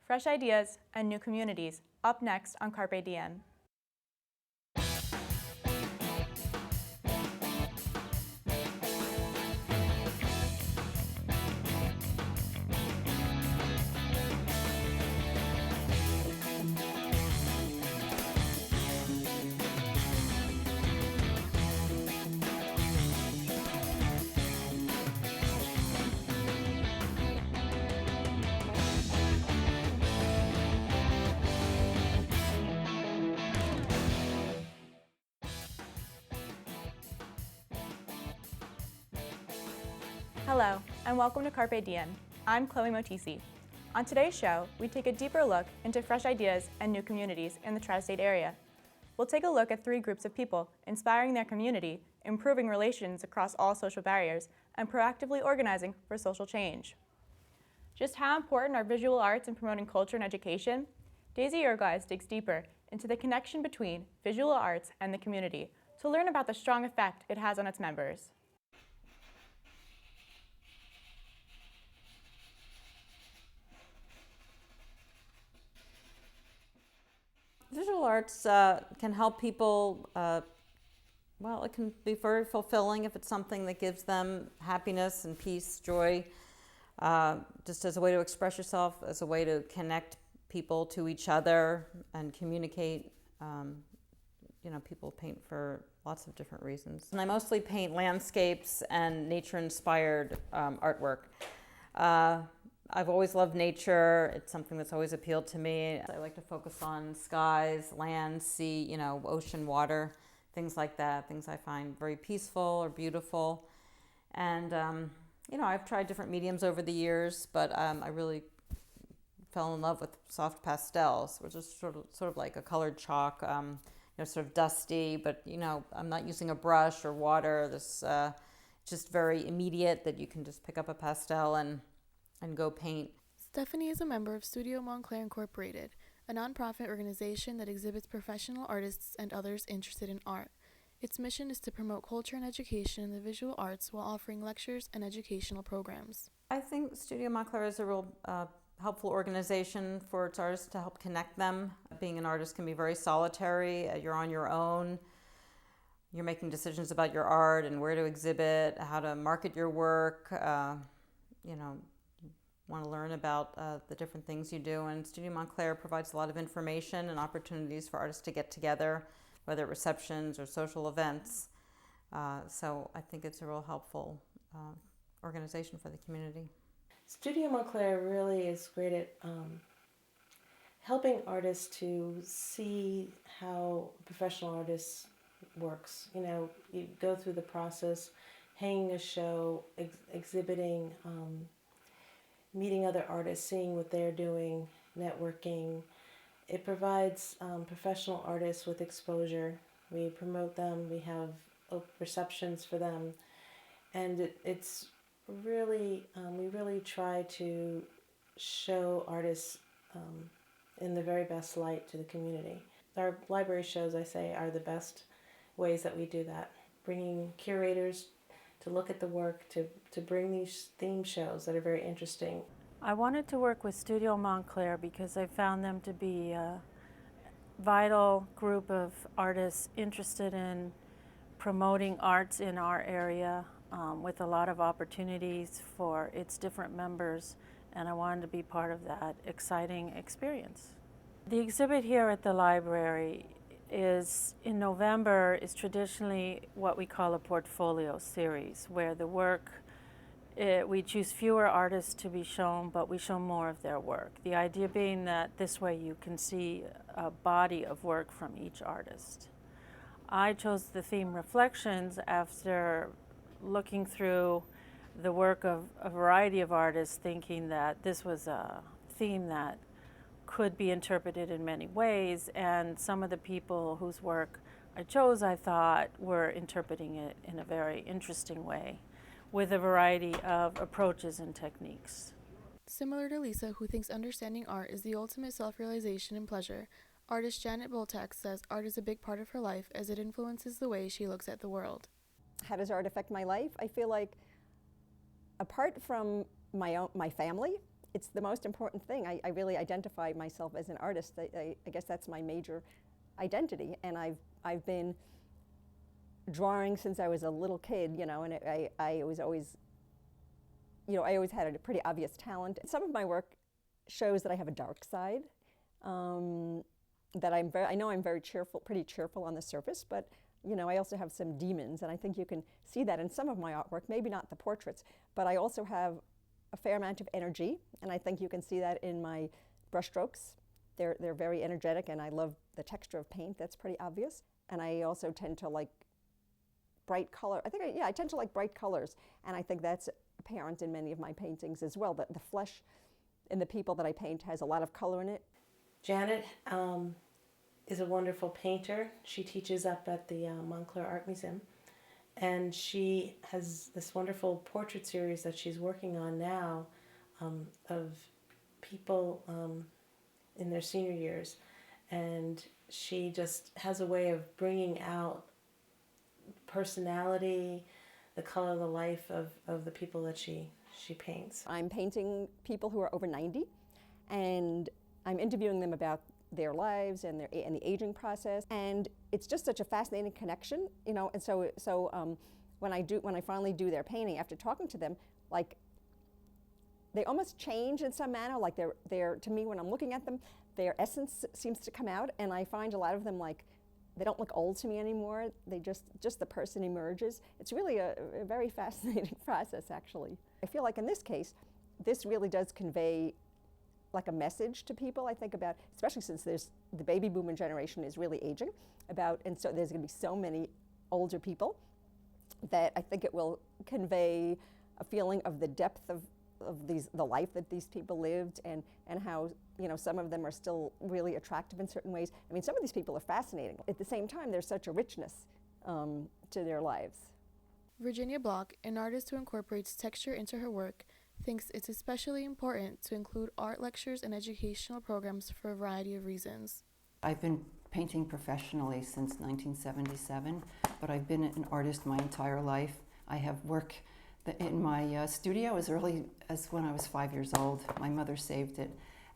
fresh ideas, and new communities, up next on Carpe Diem. Hello, and welcome to Carpe Diem. I'm Chloe Motisi. On today's show, we take a deeper look into fresh ideas and new communities in the tri-state area. We'll take a look at 3 groups of people inspiring their community, improving relations across all social barriers, and proactively organizing for social change. Just how important are visual arts in promoting culture and education? Daisy Urguys digs deeper into the connection between visual arts and the community to learn about the strong effect it has on its members. Visual arts can help people, well, it can be very fulfilling if it's something that gives them happiness and peace, joy, just as a way to express yourself, as a way to connect people to each other and communicate. People paint for lots of different reasons. And I mostly paint landscapes and nature-inspired artwork. I've always loved nature. It's something that's always appealed to me. I like to focus on skies, land, sea, ocean, water, things like that, things I find very peaceful or beautiful. And, I've tried different mediums over the years, but I really fell in love with soft pastels, which is sort of like a colored chalk, sort of dusty, but, I'm not using a brush or water. This just very immediate that you can just pick up a pastel and go paint. Stephanie is a member of Studio Montclair Incorporated, a nonprofit organization that exhibits professional artists and others interested in art. Its mission is to promote culture and education in the visual arts while offering lectures and educational programs. I think Studio Montclair is a real helpful organization for its artists to help connect them. Being an artist can be very solitary. You're on your own. You're making decisions about your art and where to exhibit, how to market your work, want to learn about the different things you do. And Studio Montclair provides a lot of information and opportunities for artists to get together, whether at receptions or social events. So I think it's a real helpful organization for the community. Studio Montclair really is great at helping artists to see how professional artists works. You go through the process, hanging a show, exhibiting, meeting other artists, seeing what they're doing, networking. It provides professional artists with exposure. We promote them, we have receptions for them, and it's really, we really try to show artists in the very best light to the community. Our library shows, I say, are the best ways that we do that. Bringing curators to look at the work, to bring these theme shows that are very interesting. I wanted to work with Studio Montclair because I found them to be a vital group of artists interested in promoting arts in our area, with a lot of opportunities for its different members, and I wanted to be part of that exciting experience. The exhibit here at the library is in November is traditionally what we call a portfolio series, where the work, we choose fewer artists to be shown, but we show more of their work. The idea being that this way you can see a body of work from each artist. I chose the theme Reflections after looking through the work of a variety of artists, thinking that this was a theme that could be interpreted in many ways, and some of the people whose work I chose, I thought, were interpreting it in a very interesting way, with a variety of approaches and techniques. Similar to Lisa, who thinks understanding art is the ultimate self-realization and pleasure, artist Janet Boltek says art is a big part of her life as it influences the way she looks at the world. How does art affect my life? I feel like, apart from my family it's the most important thing. I really identify myself as an artist. I guess that's my major identity, and I've been drawing since I was a little kid, you know, and I was always, you know, I always had a pretty obvious talent. Some of my work shows that I have a dark side, that I know I'm very cheerful, pretty cheerful on the surface, but you know, I also have some demons, and I think you can see that in some of my artwork, maybe not the portraits, but I also have a fair amount of energy, and I think you can see that in my brushstrokes. They're very energetic, and I love the texture of paint. That's pretty obvious. And I also tend to like bright color. I tend to like bright colors, and I think that's apparent in many of my paintings as well. The flesh in the people that I paint has a lot of color in it. Janet is a wonderful painter. She teaches up at the Montclair Art Museum, and she has this wonderful portrait series that she's working on now of people in their senior years, and she just has a way of bringing out personality, the color of the life of the people that she paints. I'm painting people who are over 90, and I'm interviewing them about their lives and the aging process, and it's just such a fascinating connection, you know. And so when I finally do their painting, after talking to them, like they almost change in some manner. Like they're to me, when I'm looking at them, their essence seems to come out, and I find a lot of them, like, they don't look old to me anymore. They just the person emerges. It's really a very fascinating process, actually. I feel like in this case, this really does convey like a message to people, I think, about, especially since the baby boomer generation is really aging, and so there's going to be so many older people, that I think it will convey a feeling of the depth of the life that these people lived, and how, you know, some of them are still really attractive in certain ways. I mean, some of these people are fascinating. At the same time, there's such a richness to their lives. Virginia Block, an artist who incorporates texture into her work, thinks it's especially important to include art lectures and educational programs for a variety of reasons. I've been painting professionally since 1977, but I've been an artist my entire life. I have work in my studio as early as when I was 5 years old. My mother saved it,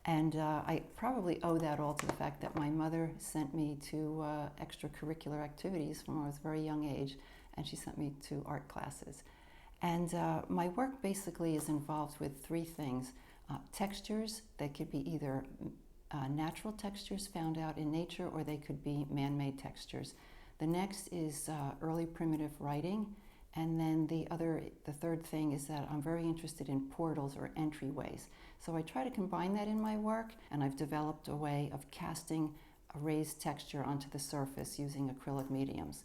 and I probably owe that all to the fact that my mother sent me to extracurricular activities from when I was a very young age, and she sent me to art classes. And my work basically is involved with three things. Textures that could be either natural textures found out in nature, or they could be man-made textures. The next is early primitive writing. And then the third thing is that I'm very interested in portals or entryways. So I try to combine that in my work, and I've developed a way of casting a raised texture onto the surface using acrylic mediums.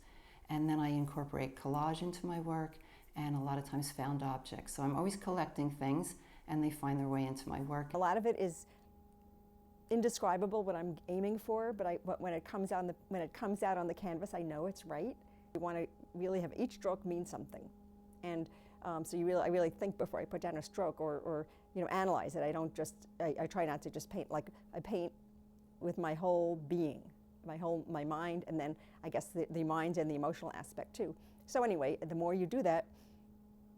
And then I incorporate collage into my work, and a lot of times found objects. So I'm always collecting things, and they find their way into my work. A lot of it is indescribable, what I'm aiming for, but when it comes out on the canvas, I know it's right. You want to really have each stroke mean something, and so I really think before I put down a stroke, or you know, analyze it. I try not to just paint. Like, I paint with my whole being, my mind, and then I guess the mind and the emotional aspect too. So anyway, the more you do that,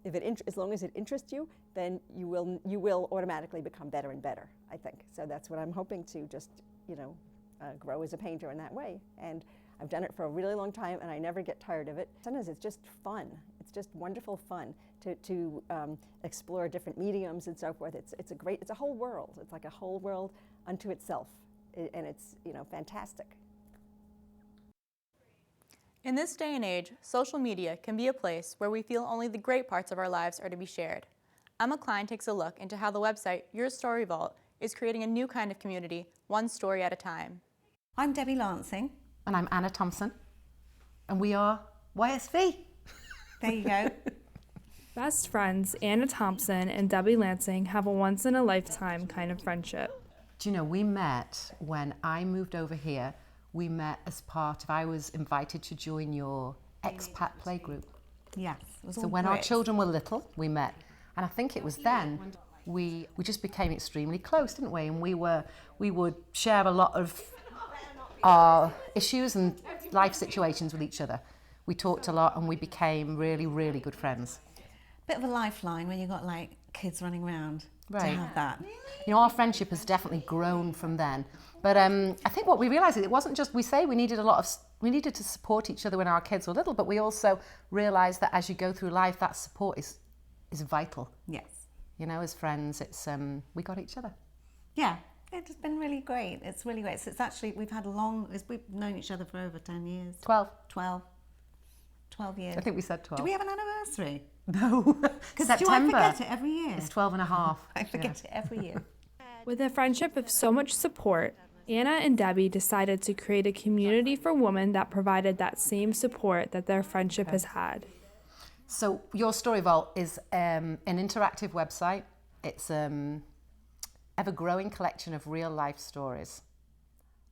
as long as it interests you, then you will automatically become better and better, I think. So that's what I'm hoping to just, you know, grow as a painter in that way. And I've done it for a really long time, and I never get tired of it. Sometimes it's just fun. It's just wonderful fun to explore different mediums and so forth. It's a whole world. It's like a whole world unto itself, and it's, you know, fantastic. In this day and age, social media can be a place where we feel only the great parts of our lives are to be shared. Emma Klein takes a look into how the website Your Story Vault is creating a new kind of community, one story at a time. I'm Debbie Lancing. And I'm Anna Thompson. And we are YSV. There you go. Best friends Anna Thompson and Debbie Lansing have a once-in-a-lifetime kind of friendship. Do you know, we met when I moved over here. We met as part of, I was invited to join your expat playgroup. Yes. It was So all when our Brits. children were little, we met. And I think it was then we just became extremely close, didn't we? And we would share a lot of our issues and life situations with each other. We talked a lot, and we became really, really good friends. Bit of a lifeline when you've got like kids running around. to have that. You know, our friendship has definitely grown from then. But I think what we realised is it wasn't just, we say we needed we needed to support each other when our kids were little, but we also realised that as you go through life, that support is vital. Yes. You know, as friends, it's we got each other. Yeah, it's been really great. It's really great. So it's actually, we've known each other for over 10 years. 12 years. I think we said 12. Do we have an anniversary? No. Because September. I forget it every year? It's 12 and a half. I forget it every year. With a friendship of so much support, Anna and Debbie decided to create a community for women that provided that same support that their friendship has had. So Your Story Vault is an interactive website. It's ever-growing collection of real-life stories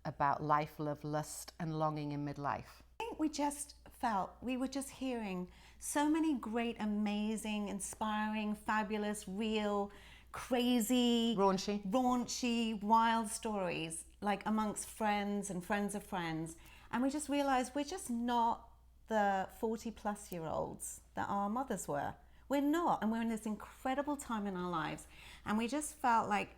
about life, love, lust, and longing in midlife. I think we just felt, we were just hearing so many great, amazing, inspiring, fabulous, real, crazy, raunchy, wild stories, like amongst friends and friends of friends. And we just realized we're just not the 40-plus-year-olds that our mothers were. We're not, and we're in this incredible time in our lives. And we just felt like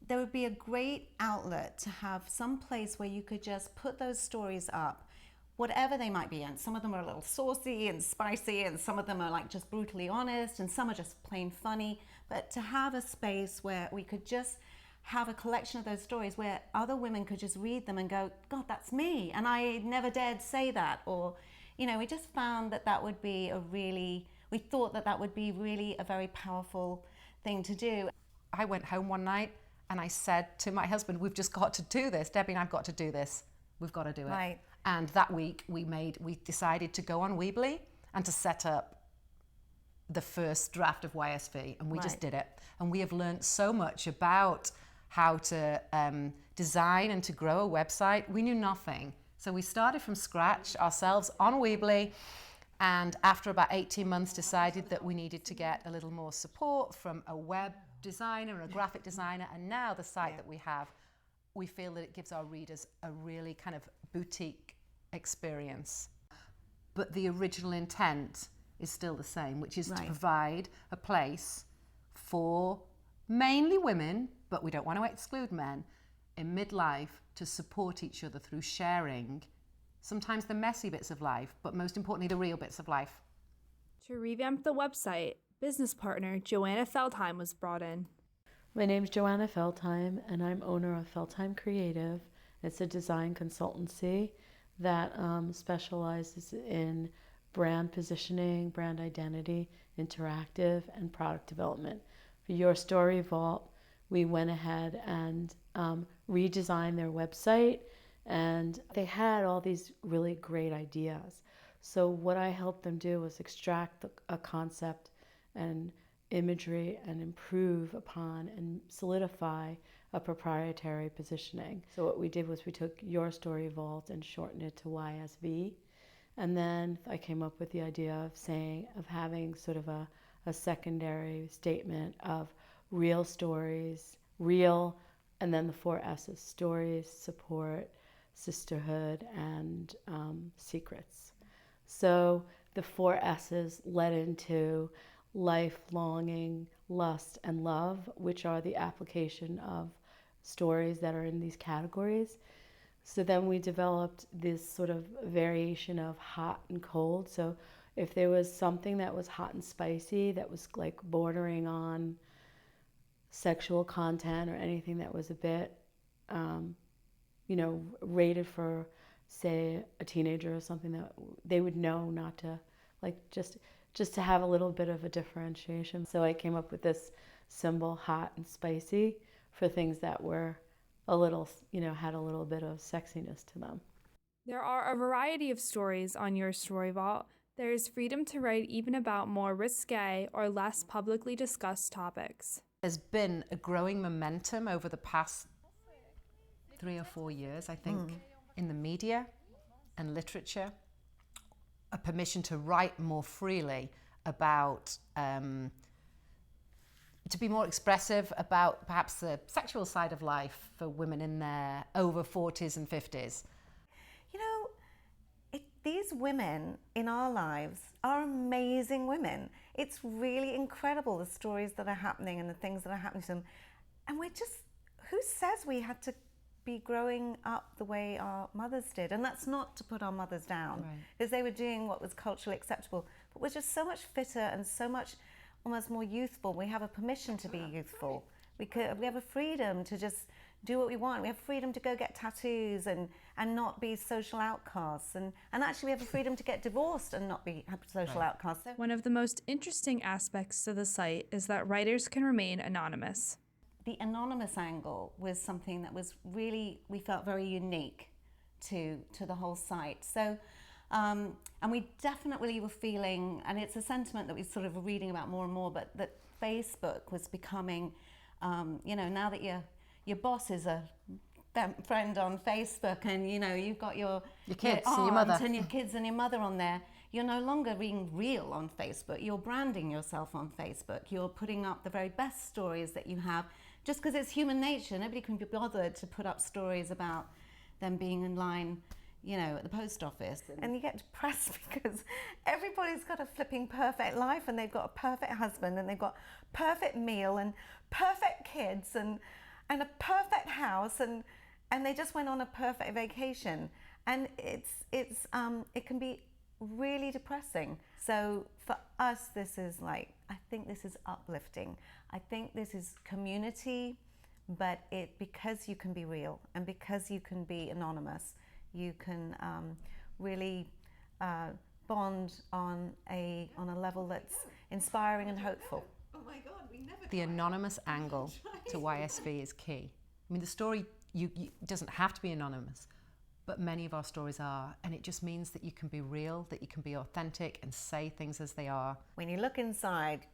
there would be a great outlet to have some place where you could just put those stories up, whatever they might be. And some of them are a little saucy and spicy, and some of them are like just brutally honest, and some are just plain funny. But to have a space where we could just have a collection of those stories where other women could just read them and go, God, that's me, and I never dared say that. Or, you know, we just found that that would be we thought that that would be really a very powerful thing to do. I went home one night and I said to my husband, we've just got to do this. Debbie and I've got to do this. We've got to do it. Right. And that week we decided to go on Weebly and to set up the first draft of YSV, and we just did it. And we have learned so much about how to design and to grow a website. We knew nothing. So we started from scratch ourselves on Weebly, and after about 18 months decided that we needed to get a little more support from a web designer, a graphic designer, and now the site that we have, we feel that it gives our readers a really kind of boutique experience. But the original intent is still the same, which is to provide a place for mainly women, but we don't want to exclude men, in midlife to support each other through sharing sometimes the messy bits of life, but most importantly, the real bits of life. To revamp the website, business partner Joanna Feldheim was brought in. My name's Joanna Feldheim, and I'm owner of Feldheim Creative. It's a design consultancy that specializes in brand positioning, brand identity, interactive, and product development. For Your Story Vault, we went ahead and redesigned their website, and they had all these really great ideas. So what I helped them do was extract a concept and imagery and improve upon and solidify a proprietary positioning. So what we did was we took Your Story Vault and shortened it to YSV. And then I came up with the idea of having sort of a secondary statement of real stories, and then the 4 S's: stories, support, sisterhood, and secrets. So the 4 S's led into life, longing, lust, and love, which are the application of stories that are in these categories. So then we developed this sort of variation of hot and cold. So if there was something that was hot and spicy, that was like bordering on sexual content or anything that was a bit, rated for, say, a teenager or something, that they would know not to, like, just to have a little bit of a differentiation. So I came up with this symbol, hot and spicy, for things that were a little, had a little bit of sexiness to them. There are a variety of stories on Your Story Vault. There is freedom to write even about more risque or less publicly discussed topics. There's been a growing momentum over the past 3 or 4 years, I think, in the media and literature, a permission to write more freely about, to be more expressive about perhaps the sexual side of life for women in their over 40s and 50s. These these women in our lives are amazing women. It's really incredible, the stories that are happening and the things that are happening to them. And we're just, who says we had to be growing up the way our mothers did? And that's not to put our mothers down, because they were doing what was culturally acceptable. But we're just so much fitter and so much almost more youthful. We have a permission to be youthful. We have a freedom to just do what we want. We have freedom to go get tattoos and not be social outcasts. And actually we have a freedom to get divorced and not be social outcasts. So One of the most interesting aspects to the site is that writers can remain anonymous. the anonymous angle was something that was really, we felt very unique to the whole site. So, and we definitely were feeling, and it's a sentiment that we're sort of reading about more and more, but that Facebook was becoming, you know, now that your boss is a friend on Facebook, and you know you've got your kids and your mother and your kids and your mother on there, you're no longer being real on Facebook. You're branding yourself on Facebook. You're putting up the very best stories that you have, just because it's human nature. Nobody can be bothered to put up stories about them being in line, you know, at the post office. And you get depressed because everybody's got a flipping perfect life, and they've got a perfect husband, and they've got perfect meal and perfect kids and a perfect house, and they just went on a perfect vacation. And it can be really depressing. So for us, this is like, I think this is uplifting. I think this is community, but because you can be real and because you can be anonymous, you can really bond on a level that's inspiring and hopeful. Oh my God, we never. The anonymous angle to YSV is key. I mean, the story you doesn't have to be anonymous, but many of our stories are, and it just means that you can be real, that you can be authentic and say things as they are. When you look inside,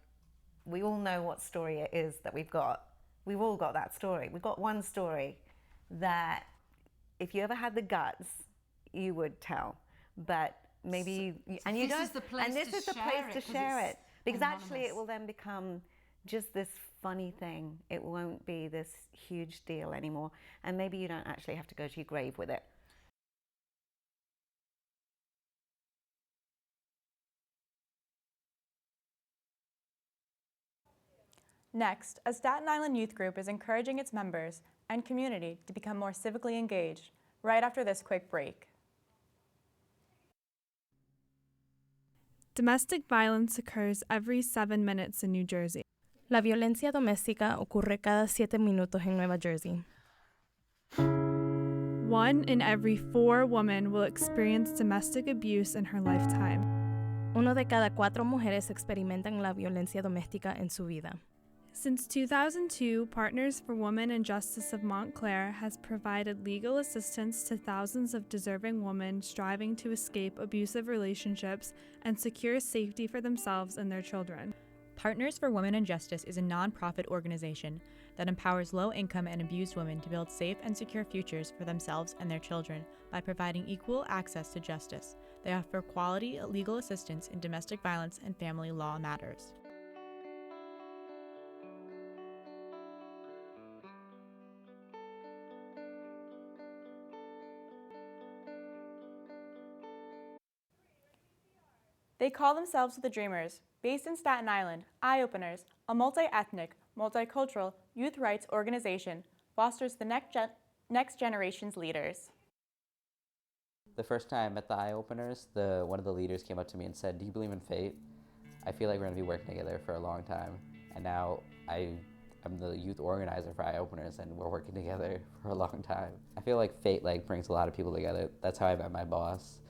we all know what story it is that we've got. We've all got that story. We've got one story that if you ever had the guts, you would tell. But maybe and you don't. And this is the place to share it. Because actually it will then become just this funny thing. It won't be this huge deal anymore. And maybe you don't actually have to go to your grave with it. Next, a Staten Island youth group is encouraging its members and community to become more civically engaged, right after this quick break. Domestic violence occurs every 7 minutes in New Jersey. La violencia doméstica ocurre cada 7 minutos en Nueva Jersey. 1 in every 4 women will experience domestic abuse in her lifetime. 1 de cada 4 mujeres experimentan la violencia doméstica en su vida. Since 2002, Partners for Women and Justice of Montclair has provided legal assistance to thousands of deserving women striving to escape abusive relationships and secure safety for themselves and their children. Partners for Women and Justice is a nonprofit organization that empowers low-income and abused women to build safe and secure futures for themselves and their children by providing equal access to justice. They offer quality legal assistance in domestic violence and family law matters. They call themselves the Dreamers, based in Staten Island. Eye Openers, a multi-ethnic, multicultural youth rights organization, fosters the next generation's leaders. The first time I met the Eye Openers, one of the leaders came up to me and said, "Do you believe in fate? I feel like we're going to be working together for a long time." And now I'm the youth organizer for Eye Openers, and we're working together for a long time. I feel like fate brings a lot of people together. That's how I met my boss.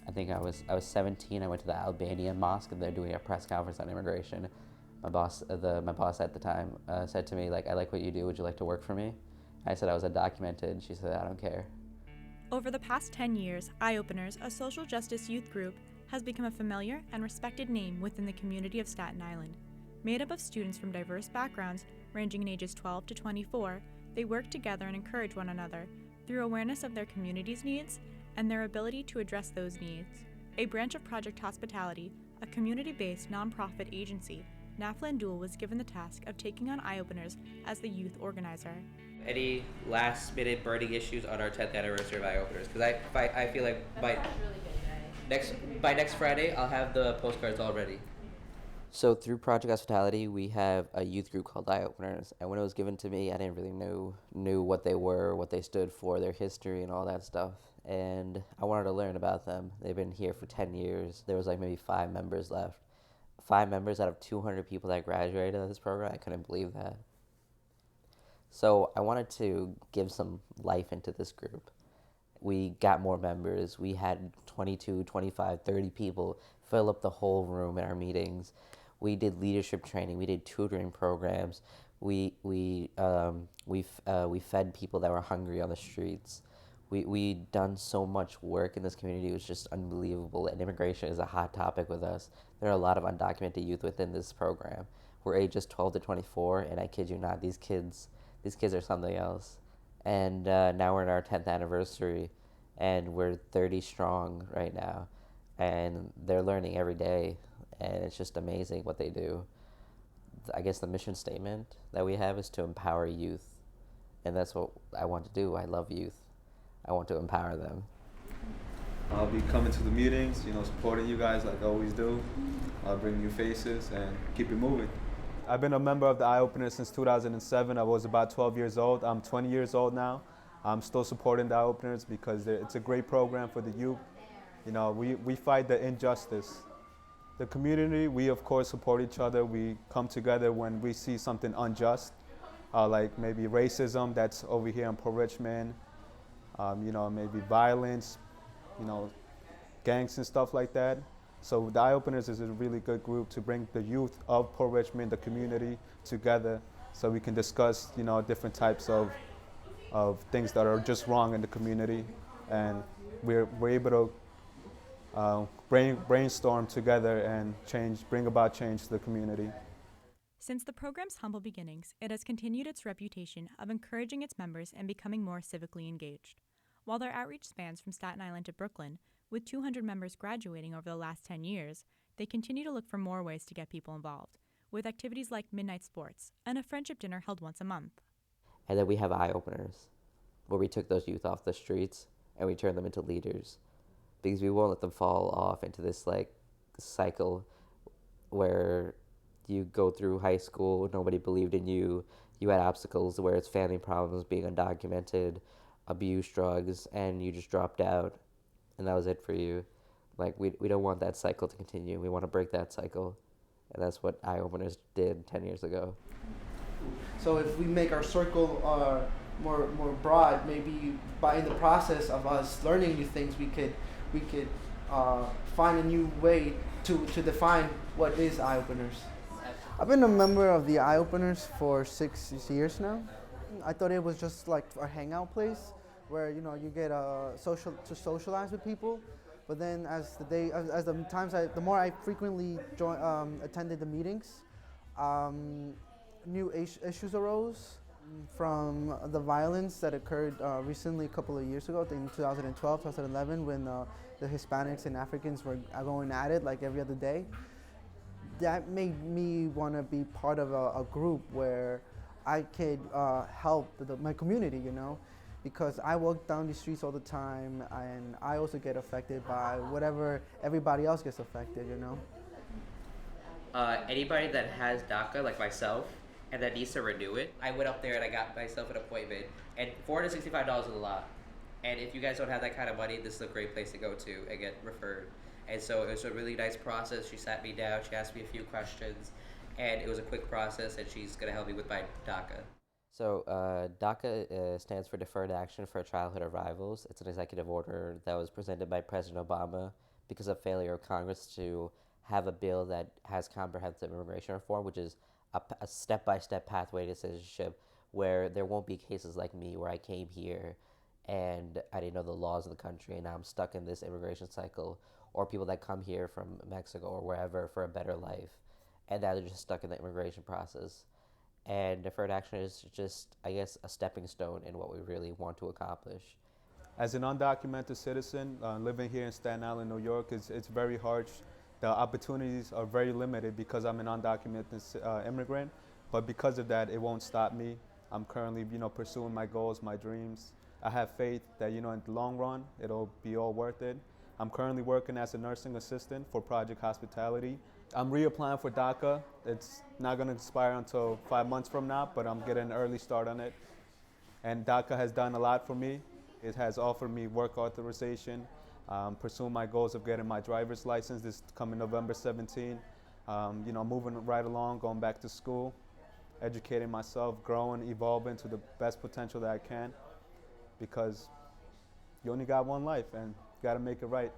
I think I was 17. I went to the Albanian mosque, and they're doing a press conference on immigration. My boss at the time said to me, "I like what you do. Would you like to work for me?" I said I was undocumented. She said, "I don't care." Over the past 10 years, Eye Openers, a social justice youth group, has become a familiar and respected name within the community of Staten Island. Made up of students from diverse backgrounds, ranging in ages 12 to 24, they work together and encourage one another through awareness of their community's needs and their ability to address those needs. A branch of Project Hospitality, a community-based nonprofit agency, Nafla Dual was given the task of taking on Eye Openers as the youth organizer. Any last-minute burning issues on our 10th anniversary of Eye Openers? Because I feel like By next Friday, I'll have the postcards all ready. So through Project Hospitality, we have a youth group called Eye Openers, and when it was given to me, I didn't really knew what they were, what they stood for, their history, and all that stuff. And I wanted to learn about them. They've been here for 10 years. There was like maybe 5 members left. 5 members out of 200 people that graduated of this program. I couldn't believe that. So I wanted to give some life into this group. We got more members. We had 22, 25, 30 people fill up the whole room in our meetings. We did leadership training. We did tutoring programs. We fed people that were hungry on the streets. We done so much work in this community. It was just unbelievable. And immigration is a hot topic with us. There are a lot of undocumented youth within this program. We're ages 12 to 24, and I kid you not, these kids are something else. And now we're in our 10th anniversary, and we're 30 strong right now. And they're learning every day, and it's just amazing what they do. I guess the mission statement that we have is to empower youth, and that's what I want to do. I love youth. I want to empower them. I'll be coming to the meetings, supporting you guys like I always do. I'll bring new faces and keep it moving. I've been a member of the Eye Openers since 2007. I was about 12 years old. I'm 20 years old now. I'm still supporting the Eye Openers because it's a great program for the youth. We fight the injustice. The community, we of course support each other. We come together when we see something unjust, like maybe racism that's over here in Port Richmond, maybe violence, gangs and stuff like that. So the Eye Openers is a really good group to bring the youth of Port Richmond, the community, together so we can discuss, different types of things that are just wrong in the community. And we're able to brainstorm together and bring about change to the community. Since the program's humble beginnings, it has continued its reputation of encouraging its members and becoming more civically engaged. While their outreach spans from Staten Island to Brooklyn, with 200 members graduating over the last 10 years, they continue to look for more ways to get people involved, with activities like midnight sports and a friendship dinner held once a month. And then we have Eye Openers, where we took those youth off the streets and we turned them into leaders, because we won't let them fall off into this cycle where you go through high school, nobody believed in you, you had obstacles where it's family problems, being undocumented, abuse drugs, and you just dropped out, and that was it for you. We don't want that cycle to continue. We want to break that cycle, and that's what Eye Openers did 10 years ago. So if we make our circle more broad, maybe in the process of us learning new things, we could find a new way to define what is Eye Openers. I've been a member of the Eye Openers for 6 years now. I thought it was just like a hangout place where you get to socialize with people. But then the more I frequently attended the meetings, new issues arose from the violence that occurred recently a couple of years ago, in 2012, 2011, when the Hispanics and Africans were going at it like every other day. That made me want to be part of a group where I could help my community, because I walk down the streets all the time, and I also get affected by whatever everybody else gets affected, Anybody that has DACA, like myself, and that needs to renew it, I went up there and I got myself an appointment, and $465 is a lot. And if you guys don't have that kind of money, this is a great place to go to and get referred. And so it was a really nice process. She sat me down, she asked me a few questions, and it was a quick process, and she's going to help me with my DACA. So DACA stands for Deferred Action for Childhood Arrivals. It's an executive order that was presented by President Obama because of failure of Congress to have a bill that has comprehensive immigration reform, which is a step-by-step pathway to citizenship, where there won't be cases like me where I came here and I didn't know the laws of the country and now I'm stuck in this immigration cycle, or people that come here from Mexico or wherever for a better life and now they're just stuck in the immigration process. And deferred action is just, I guess, a stepping stone in what we really want to accomplish. As an undocumented citizen living here in Staten Island, New York, it's very harsh. The opportunities are very limited because I'm an undocumented immigrant, but because of that, it won't stop me. I'm currently, pursuing my goals, my dreams. I have faith that, in the long run, it'll be all worth it. I'm currently working as a nursing assistant for Project Hospitality. I'm reapplying for DACA. It's not going to expire until 5 months from now, but I'm getting an early start on it. And DACA has done a lot for me. It has offered me work authorization, pursuing my goals of getting my driver's license this coming November 17. Moving right along, going back to school, educating myself, growing, evolving to the best potential that I can, because you only got one life and you got to make it right.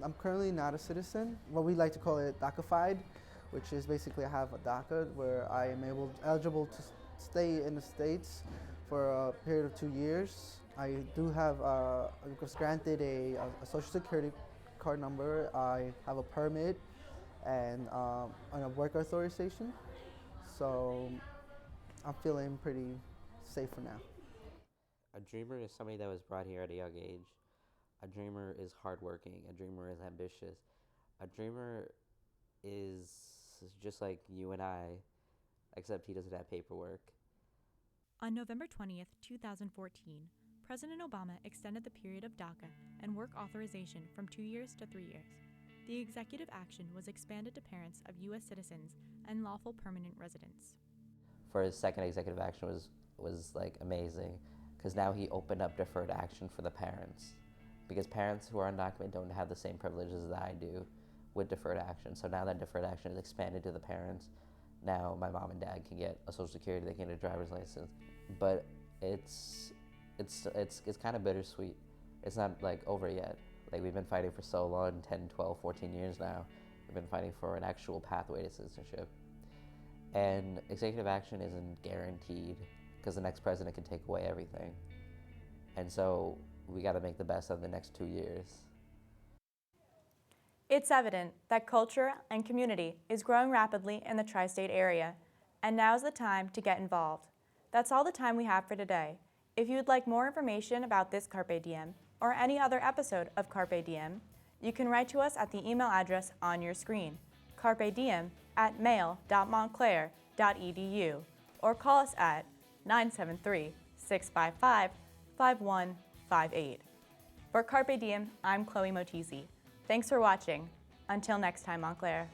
I'm currently not a citizen. What we like to call it DACAfied, which is basically I have a DACA where I am eligible to stay in the States for a period of 2 years. I do have, I was granted a social security card number. I have a permit and a work authorization. So I'm feeling pretty safe for now. A dreamer is somebody that was brought here at a young age. A dreamer is hardworking. A dreamer is ambitious. A dreamer is just like you and I, except he doesn't have paperwork. On November 20th, 2014, President Obama extended the period of DACA and work authorization from 2 years to 3 years. The executive action was expanded to parents of U.S. citizens and lawful permanent residents. For his second executive action was like amazing, because now he opened up deferred action for the parents. Because parents who are undocumented don't have the same privileges that I do with deferred action. So now that deferred action is expanded to the parents, now my mom and dad can get a social security, they can get a driver's license. But it's kind of bittersweet. It's not like over yet. Like we've been fighting for so long, 10, 12, 14 years now. We've been fighting for an actual pathway to citizenship. And executive action isn't guaranteed because the next president can take away everything. And so we got to make the best of the next 2 years. It's evident that culture and community is growing rapidly in the tri-state area, and now's the time to get involved. That's all the time we have for today. If you'd like more information about this Carpe Diem or any other episode of Carpe Diem, you can write to us at the email address on your screen, carpediem@mail.montclair.edu, or call us at 973-655-5158. For Carpe Diem, I'm Chloe Motisi. Thanks for watching. Until next time, Montclair.